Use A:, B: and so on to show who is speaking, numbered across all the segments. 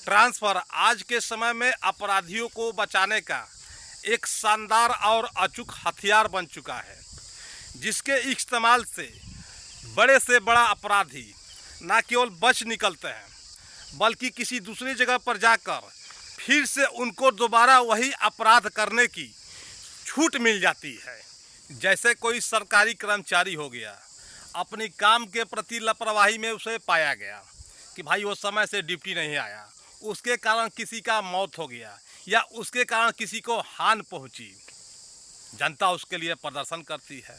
A: Transfer आज के समय में अपराधियों को बचाने का एक शानदार और अचूक हथियार बन चुका है, जिसके इस्तेमाल से बड़े से बड़ा अपराधी न केवल बच निकलते हैं, बल्कि किसी दूसरी जगह पर जाकर फिर से उनको दोबारा वही अपराध करने की छूट मिल जाती है। जैसे कोई सरकारी कर्मचारी हो गया, अपनी काम के प्रति लापरवाही में उसे पाया गया कि भाई वो समय से ड्यूटी नहीं आया, उसके कारण किसी का मौत हो गया या उसके कारण किसी को हानि पहुंची, जनता उसके लिए प्रदर्शन करती है,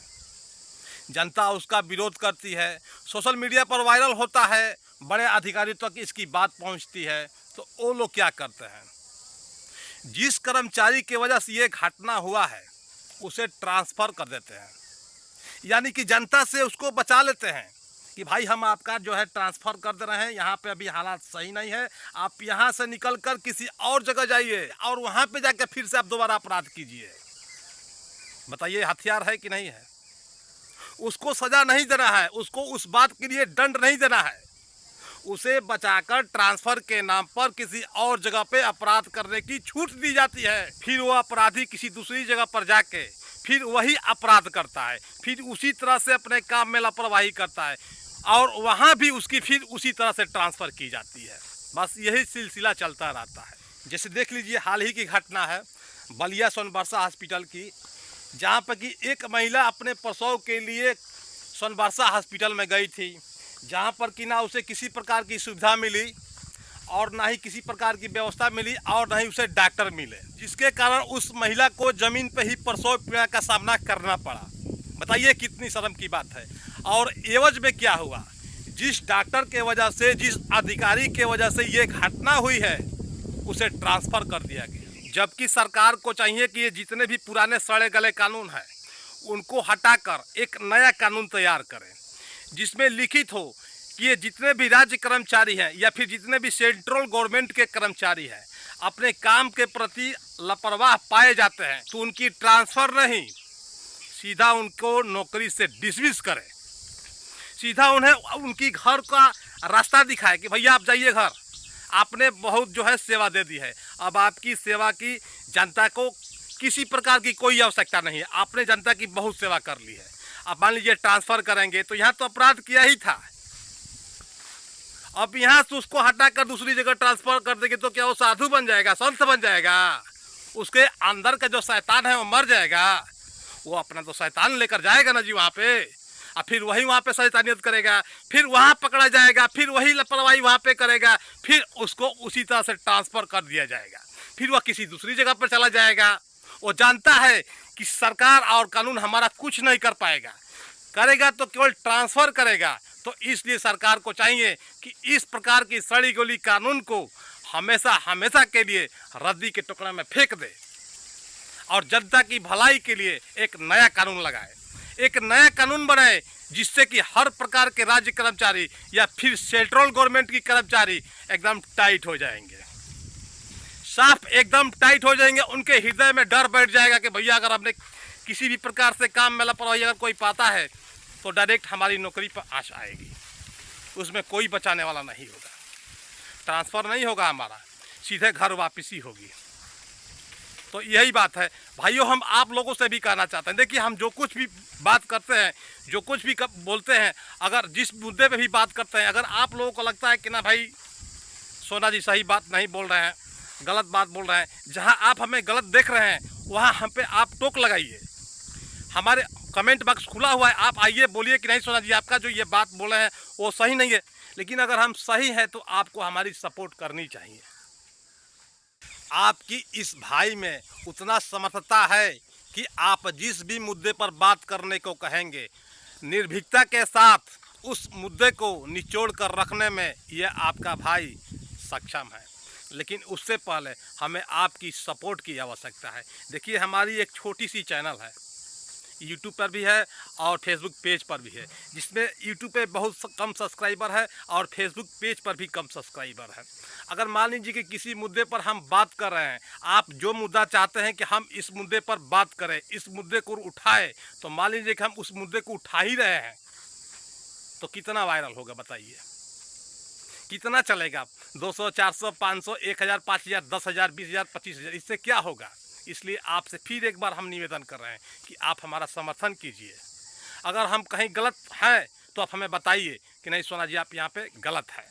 A: जनता उसका विरोध करती है, सोशल मीडिया पर वायरल होता है, बड़े अधिकारियों तक इसकी बात पहुंचती है। तो वो लोग क्या करते हैं, जिस कर्मचारी की वजह से ये घटना हुआ है उसे ट्रांसफ़र कर देते हैं, यानी कि जनता से उसको बचा लेते हैं कि भाई हम आपका जो है ट्रांसफ़र कर दे रहे हैं, यहाँ पे अभी हालात सही नहीं है, आप यहाँ से निकल कर किसी और जगह जाइए और वहाँ पे जाकर फिर से आप दोबारा अपराध कीजिए। बताइए हथियार है कि नहीं है? उसको सज़ा नहीं देना है, उसको उस बात के लिए दंड नहीं देना है, उसे बचाकर ट्रांसफ़र के नाम पर किसी और जगह पे अपराध करने की छूट दी जाती है। फिर वो अपराधी किसी दूसरी जगह पर जाके फिर वही अपराध करता है, फिर उसी तरह से अपने काम में लापरवाही करता है और वहाँ भी उसकी फिर उसी तरह से ट्रांसफ़र की जाती है। बस यही सिलसिला चलता रहता है। जैसे देख लीजिए, हाल ही की घटना है बलिया सोनबरसा हॉस्पिटल की, जहाँ पर कि एक महिला अपने प्रसव के लिए सोनबरसा हॉस्पिटल में गई थी, जहाँ पर कि ना उसे किसी प्रकार की सुविधा मिली और ना ही किसी प्रकार की व्यवस्था मिली और ना ही उसे डॉक्टर मिले, जिसके कारण उस महिला को ज़मीन पर ही प्रसव पीड़ा का सामना करना पड़ा। बताइए कितनी शर्म की बात है। और एवज में क्या हुआ, जिस डॉक्टर के वजह से, जिस अधिकारी के वजह से ये घटना हुई है, उसे ट्रांसफ़र कर दिया गया। जबकि सरकार को चाहिए कि ये जितने भी पुराने सड़े गले कानून हैं उनको हटाकर एक नया कानून तैयार करें, जिसमें लिखित हो कि ये जितने भी राज्य कर्मचारी हैं या फिर जितने भी सेंट्रल गवर्नमेंट के कर्मचारी हैं अपने काम के प्रति लापरवाह पाए जाते हैं तो उनकी ट्रांसफ़र नहीं, सीधा उनको नौकरी से डिसमिस करें, सीधा उन्हें उनकी घर का रास्ता दिखाए कि भैया आप जाइए घर, आपने बहुत जो है सेवा दे दी है, अब आपकी सेवा की जनता को किसी प्रकार की कोई आवश्यकता नहीं है, आपने जनता की बहुत सेवा कर ली है। अब मान लीजिए ट्रांसफ़र करेंगे तो यहाँ तो अपराध किया ही था, अब यहाँ से उसको हटाकर दूसरी जगह ट्रांसफ़र कर देंगे तो क्या वो साधु बन जाएगा, संत बन जाएगा? उसके अंदर का जो शैतान है वो मर जाएगा, वो अपना तो शैतान लेकर जाएगा ना जी वहाँ पे, और फिर वही वहाँ पे शैतानियत करेगा, फिर वहाँ पकड़ा जाएगा, फिर वही लापरवाही वहाँ पे करेगा, फिर उसको उसी तरह से ट्रांसफ़र कर दिया जाएगा, फिर वह किसी दूसरी जगह पर चला जाएगा। वो जानता है कि सरकार और कानून हमारा कुछ नहीं कर पाएगा, करेगा तो केवल ट्रांसफ़र करेगा। तो इसलिए सरकार को चाहिए कि इस प्रकार की सड़ी गली कानून को हमेशा हमेशा के लिए रद्दी के टुकड़े में फेंक दे और जनता की भलाई के लिए एक नया कानून लगाए, एक नया कानून बनाए, जिससे कि हर प्रकार के राज्य कर्मचारी या फिर सेंट्रल गवर्नमेंट की कर्मचारी एकदम टाइट हो जाएंगे, साफ एकदम टाइट हो जाएंगे। उनके हृदय में डर बैठ जाएगा कि भैया अगर हमने किसी भी प्रकार से काम में लापरवाही अगर कोई पाता है तो डायरेक्ट हमारी नौकरी पर आश आएगी, उसमें कोई बचाने वाला नहीं होगा, ट्रांसफ़र नहीं होगा, हमारा सीधे घर वापसी होगी। तो यही बात है भाइयों, हम आप लोगों से भी कहना चाहते हैं, देखिए हम जो कुछ भी बात करते हैं, जो कुछ भी बोलते हैं, अगर जिस मुद्दे पे भी बात करते हैं, अगर आप लोगों को लगता है कि ना भाई सोना जी सही बात नहीं बोल रहे हैं, गलत बात बोल रहे हैं, जहां आप हमें गलत देख रहे हैं वहां हम पे आप टोक लगाइए, हमारे कमेंट बॉक्स खुला हुआ है, आप आइए बोलिए कि नहीं सोना जी आपका जो ये बात बोले हैं वो सही नहीं है। लेकिन अगर हम सही हैं तो आपको हमारी सपोर्ट करनी चाहिए। आपकी इस भाई में उतना समर्थता है कि आप जिस भी मुद्दे पर बात करने को कहेंगे, निर्भीकता के साथ उस मुद्दे को निचोड़ कर रखने में यह आपका भाई सक्षम है। लेकिन उससे पहले हमें आपकी सपोर्ट की आवश्यकता है। देखिए हमारी एक छोटी सी चैनल है, यूट्यूब पर भी है और फेसबुक पेज पर भी है, जिसमें यूट्यूब पे बहुत कम सब्सक्राइबर है और फेसबुक पेज पर भी कम सब्सक्राइबर है। अगर मान लीजिए कि किसी मुद्दे पर हम बात कर रहे हैं, आप जो मुद्दा चाहते हैं कि हम इस मुद्दे पर बात करें, इस मुद्दे को उठाएं, तो मान लीजिए कि हम उस मुद्दे को उठा ही रहे हैं तो कितना वायरल होगा बताइए, कितना चलेगा? 200, 400, 500, 1000, 5000, 10,000, 20,000, 25,000, इससे क्या होगा? इसलिए आपसे फिर एक बार हम निवेदन कर रहे हैं कि आप हमारा समर्थन कीजिए। अगर हम कहीं गलत हैं तो आप हमें बताइए कि नहीं सोना जी आप यहाँ पे गलत है।